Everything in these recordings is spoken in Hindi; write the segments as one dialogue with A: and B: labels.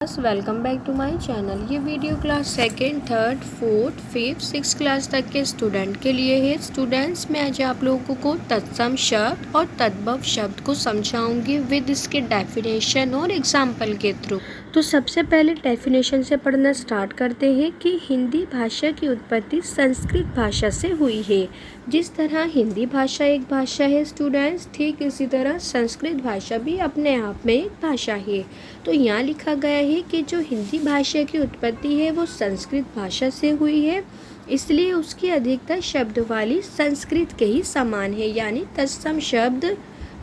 A: Welcome back to my channel. ये video class second, third, fourth, fifth, six class तक के स्टूडेंट के लिए है। स्टूडेंट्स, मैं आज आप लोगों को तत्सम शब्द और तद्भव शब्द को समझाऊंगी विद इसके डेफिनेशन और एग्जाम्पल के थ्रू। तो सबसे पहले डेफिनेशन से पढ़ना स्टार्ट करते हैं कि हिंदी भाषा की उत्पत्ति संस्कृत भाषा से हुई है। जिस तरह हिंदी भाषा एक भाषा है स्टूडेंट्स, ठीक इसी तरह संस्कृत भाषा भी अपने आप में एक भाषा है। तो यहाँ लिखा गया है कि जो हिंदी भाषा की उत्पत्ति है वो संस्कृत भाषा से हुई है, इसलिए उसकी अधिकतर शब्दावली संस्कृत के ही समान है। यानी तत्सम शब्द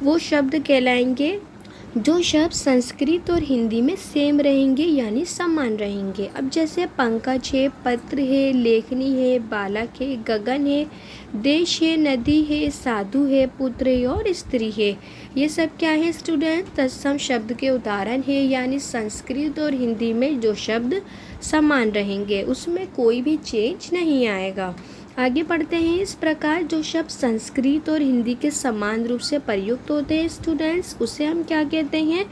A: वो शब्द कहलाएंगे जो शब्द संस्कृत और हिंदी में सेम रहेंगे यानी समान रहेंगे। अब जैसे पंकज है, पत्र है, लेखनी है, बालक है, गगन है, देश है, नदी है, साधु है, पुत्र है और स्त्री है, ये सब क्या है स्टूडेंट? तत्सम शब्द के उदाहरण है। यानी संस्कृत और हिंदी में जो शब्द समान रहेंगे उसमें कोई भी चेंज नहीं आएगा। आगे बढ़ते हैं। इस प्रकार जो शब्द संस्कृत और हिंदी के समान रूप से प्रयुक्त होते हैं स्टूडेंट्स, उसे हम क्या कहते हैं?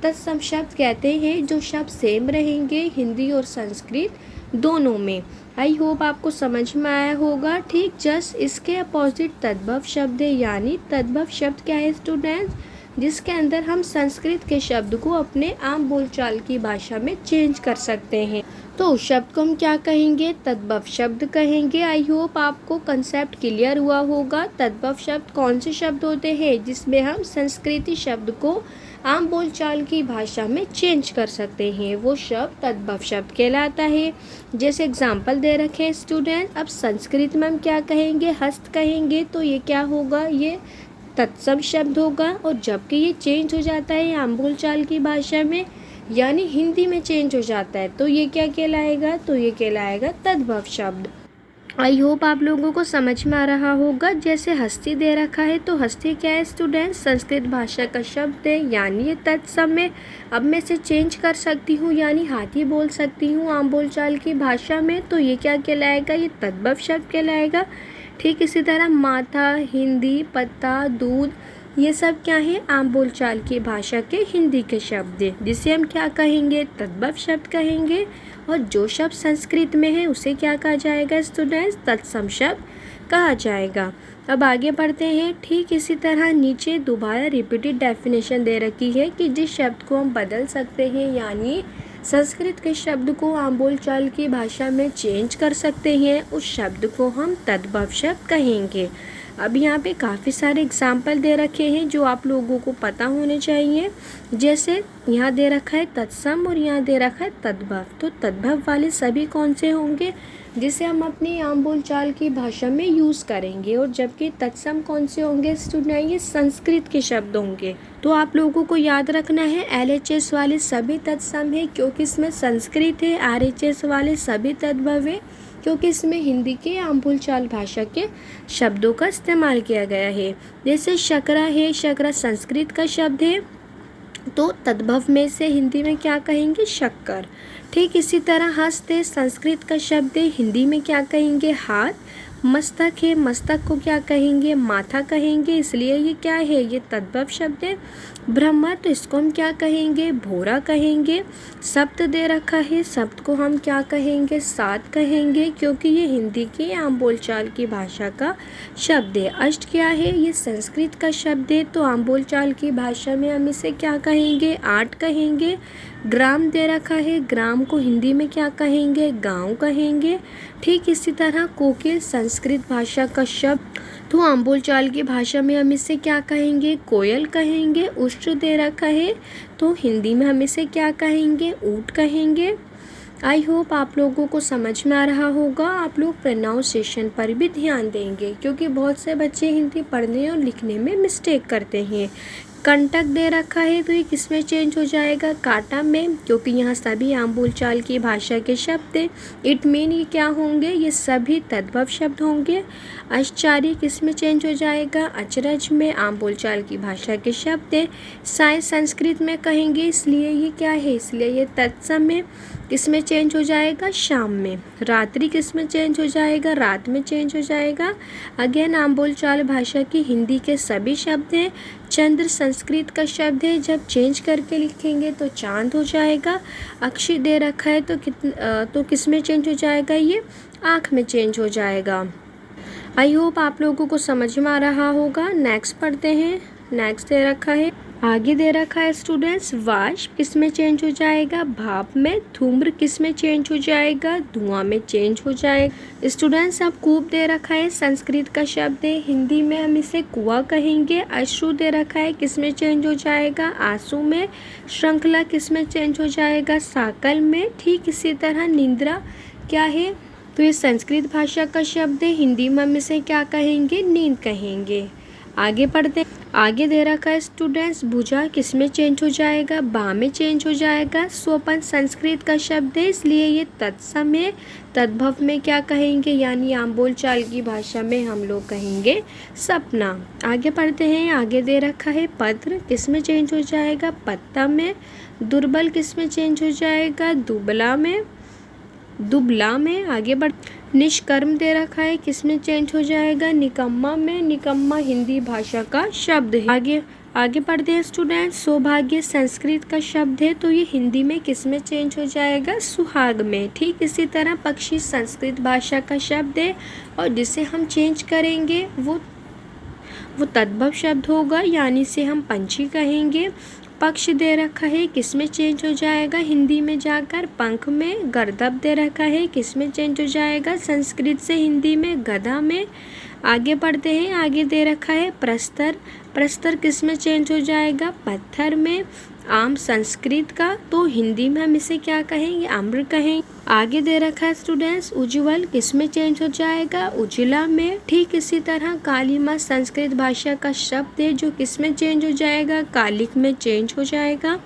A: तत्सम शब्द कहते हैं। जो शब्द सेम रहेंगे हिंदी और संस्कृत दोनों में। आई होप आपको समझ में आया होगा। ठीक जस्ट इसके अपोजिट तद्भव शब्द है। यानी तद्भव शब्द क्या है स्टूडेंट्स? जिसके अंदर हम संस्कृत के शब्द को अपने आम बोलचाल की भाषा में चेंज कर सकते हैं। तो उस शब्द को हम क्या कहेंगे? तद्भव शब्द कहेंगे। आई होप आपको कंसेप्ट क्लियर हुआ होगा। तद्भव शब्द कौन से शब्द होते हैं जिसमें हम संस्कृति शब्द को आम बोलचाल की भाषा में चेंज कर सकते हैं, वो शब्द तद्भव शब्द कहलाता है। जैसे एग्जाम्पल दे रखे हैं स्टूडेंट। अब संस्कृत में हम क्या कहेंगे? हस्त कहेंगे, तो ये क्या होगा? ये तत्सम शब्द होगा। और जबकि ये चेंज हो जाता है आम बोलचाल की भाषा में यानी हिंदी में चेंज हो जाता है, तो ये क्या कहलाएगा? तो ये कहलाएगा तद्भव शब्द। आई होप आप लोगों को समझ में आ रहा होगा। जैसे हस्ती दे रखा है, तो हस्ती क्या है स्टूडेंट? संस्कृत भाषा का शब्द है, यानी ये तत्सम है। अब मैं इसे चेंज कर सकती हूँ, यानी हाथी बोल सकती हूँ आम बोलचाल की भाषा में, तो ये क्या कहलाएगा? ये तद्भव शब्द कहलाएगा। ठीक इसी तरह माथा, हिंदी, पत्ता, दूध, ये सब क्या है? आम बोलचाल की भाषा के हिंदी के शब्द हैं, जिसे हम क्या कहेंगे? तद्भव शब्द कहेंगे। और जो शब्द संस्कृत में है उसे क्या कहा जाएगा स्टूडेंट्स? तत्सम शब्द कहा जाएगा। अब आगे बढ़ते हैं। ठीक इसी तरह नीचे दोबारा रिपीटेड डेफिनेशन दे रखी है कि जिस शब्द को हम बदल सकते हैं यानी संस्कृत के शब्द को आम बोलचाल की भाषा में चेंज कर सकते हैं, उस शब्द को हम तद्भव शब्द कहेंगे। अब यहाँ पे काफ़ी सारे एग्जाम्पल दे रखे हैं जो आप लोगों को पता होने चाहिए। जैसे यहाँ दे रखा है तत्सम और यहाँ दे रखा है तद्भव। तो तद्भव वाले सभी कौन से होंगे जिसे हम अपनी आम बोलचाल की भाषा में यूज़ करेंगे, और जबकि तत्सम कौन से होंगे स्टूडेंट? ये संस्कृत के शब्द होंगे। तो आप लोगों को याद रखना है LHS वाले सभी तत्सम है क्योंकि इसमें संस्कृत है, RHS वाले सभी तद्भव है क्योंकि इसमें हिंदी के आम बोलचाल भाषा के शब्दों का इस्तेमाल किया गया है। जैसे शकरा है, शकरा संस्कृत का शब्द है, तो तद्भव में से हिंदी में क्या कहेंगे? शक्कर। ठीक इसी तरह हस्त है, संस्कृत का शब्द है, हिंदी में क्या कहेंगे? हाथ। मस्तक है, मस्तक को क्या कहेंगे? माथा कहेंगे, इसलिए ये क्या है? ये तद्भव शब्द है। ब्रह्मा, तो इसको हम क्या कहेंगे? भोरा कहेंगे। सप्त दे रखा है, सप्त को हम क्या कहेंगे? सात कहेंगे क्योंकि ये हिंदी की आम बोलचाल की भाषा का शब्द है। अष्ट क्या है? ये संस्कृत का शब्द है, तो आम बोलचाल की भाषा में हम इसे क्या कहेंगे? आठ कहेंगे। ग्राम दे रखा है, ग्राम को हिंदी में क्या कहेंगे? गांव कहेंगे। ठीक इसी तरह कोकिल संस्कृत भाषा का शब्द, तो आम बोलचाल की भाषा में हम इसे क्या कहेंगे? कोयल कहेंगे। उष्ट दे रखा है, तो हिंदी में हम इसे क्या कहेंगे? ऊँट कहेंगे। आई होप आप लोगों को समझ में आ रहा होगा। आप लोग प्रोनाउंसिएशन पर भी ध्यान देंगे क्योंकि बहुत से बच्चे हिंदी पढ़ने और लिखने में मिस्टेक करते हैं। कंटक दे रखा है, तो ये किस में चेंज हो जाएगा? काटा में, क्योंकि यहाँ सभी आम बोलचाल की भाषा के शब्द हैं। इट मीन ये क्या होंगे? ये सभी तद्भव शब्द होंगे। आश्चर्य किस में चेंज हो जाएगा? अचरज में, आम बोलचाल की भाषा के शब्द हैं। साय संस्कृत में कहेंगे, इसलिए ये क्या है? इसलिए ये तत्सम है। किस में चेंज हो जाएगा, शाम में। रात्रि किस में चेंज हो जाएगा, रात में चेंज हो जाएगा। अगेन आम बोलचाल भाषा की हिंदी के सभी शब्द हैं। चंद्र संस्कृत का शब्द है, जब चेंज करके लिखेंगे तो चांद हो जाएगा। अक्षी दे रखा है तो किस में चेंज हो जाएगा, ये आँख में चेंज हो जाएगा। आई होप आप लोगों को समझ में आ रहा होगा। नेक्स्ट पढ़ते हैं। नेक्स्ट दे रखा है, आगे दे रखा है स्टूडेंट्स, वाष्प किस में चेंज हो जाएगा, भाप में। धूम्र किस में चेंज हो जाएगा, धुआं में चेंज हो जाएगा। स्टूडेंट्स अब कूप दे रखा है, संस्कृत का शब्द है, हिंदी में हम इसे कुआं कहेंगे। अश्रु दे रखा है, किस में चेंज हो जाएगा, आंसू में। श्रृंखला किस में चेंज हो जाएगा, साकल में। ठीक इसी तरह निंद्रा क्या है, तो ये संस्कृत भाषा का शब्द है, हिंदी में हम इसे क्या कहेंगे, नींद कहेंगे। आगे पढ़ते, आगे दे रखा है स्टूडेंट्स, भुजा किस में चेंज हो जाएगा, बा में चेंज हो जाएगा। स्वपन संस्कृत का शब्द है, इसलिए ये तत्सम है। तद्भव में क्या कहेंगे, यानी आम बोलचाल की भाषा में हम लोग कहेंगे सपना। आगे पढ़ते हैं। आगे दे रखा है, पत्र किस में चेंज हो जाएगा, पत्ता में। दुर्बल किस में चेंज हो जाएगा, दुबला में। दुबला में। आगे बढ़, निष्कर्म दे रखा है, किस में चेंज हो जाएगा, निकम्मा में। निकम्मा हिंदी भाषा का शब्द है। आगे पढ़ते हैं स्टूडेंट, सौभाग्य संस्कृत का शब्द है, तो ये हिंदी में किस में चेंज हो जाएगा, सुहाग में। ठीक इसी तरह पक्षी संस्कृत भाषा का शब्द है, और जिसे हम चेंज करेंगे वो तद्भव शब्द होगा, यानी इसे हम पंछी कहेंगे। पक्ष दे रखा है, किस में चेंज हो जाएगा, हिंदी में जाकर पंख में। गर्दभ दे रखा है, किस में चेंज हो जाएगा, संस्कृत से हिंदी में गधा में। आगे पढ़ते हैं। आगे दे रखा है, प्रस्तर। प्रस्तर किस में चेंज हो जाएगा, पत्थर में। आम संस्कृत का, तो हिंदी में हम इसे क्या कहेंगे, आम्र कहेंगे। आगे दे रखा है स्टूडेंट्स, उज्ज्वल किस में चेंज हो जाएगा, उजला में। ठीक इसी तरह कालीमा संस्कृत भाषा का शब्द है, जो किस में चेंज हो जाएगा, कालिक में चेंज हो जाएगा।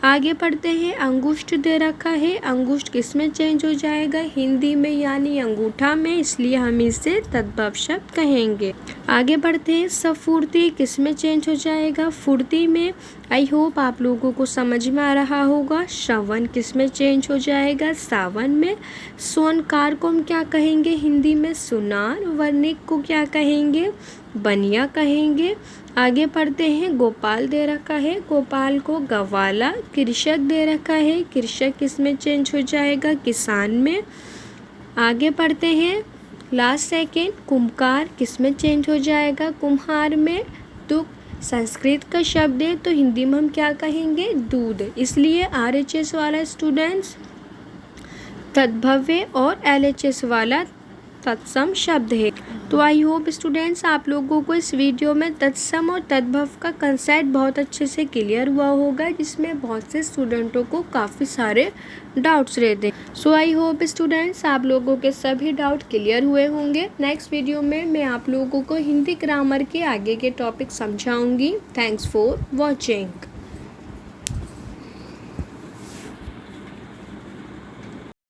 A: आगे पढ़ते हैं। अंगुष्ठ दे रखा है, अंगुष्ठ किस में चेंज हो जाएगा, हिंदी में, यानी अंगूठा में, इसलिए हम इसे तद्भव शब्द कहेंगे। आगे बढ़ते हैं। सफूर्ति किस में चेंज हो जाएगा, फुर्ती में। आई होप आप लोगों को समझ में आ रहा होगा। श्रवण किस में चेंज हो जाएगा, सावन में। सोनकार को हम क्या कहेंगे, हिंदी में सुनार। वर्णिक को क्या कहेंगे, बनिया कहेंगे। आगे पढ़ते हैं। गोपाल दे रखा है, गोपाल को गवाला। कृषक दे रखा है, कृषक किस में चेंज हो जाएगा, किसान में। आगे पढ़ते हैं। लास्ट सेकेंड, कुम्भकार किस में चेंज हो जाएगा, कुम्हार में। दुग्ध संस्कृत का शब्द है, तो हिंदी में हम क्या कहेंगे, दूध। इसलिए RHS वाला स्टूडेंट्स तद्भव्य और LHS वाला तत्सम शब्द है। तो आई होप स्टूडेंट्स आप लोगों को इस वीडियो में तत्सम और तद्भव का कंसेप्ट बहुत अच्छे से क्लियर हुआ होगा, जिसमें बहुत से स्टूडेंटों को काफ़ी सारे डाउट्स रहते हैं। सो आई होप स्टूडेंट्स आप लोगों के सभी डाउट क्लियर हुए होंगे। नेक्स्ट वीडियो में मैं आप लोगों को हिंदी ग्रामर के आगे के टॉपिक समझाऊंगी। Thanks for watching.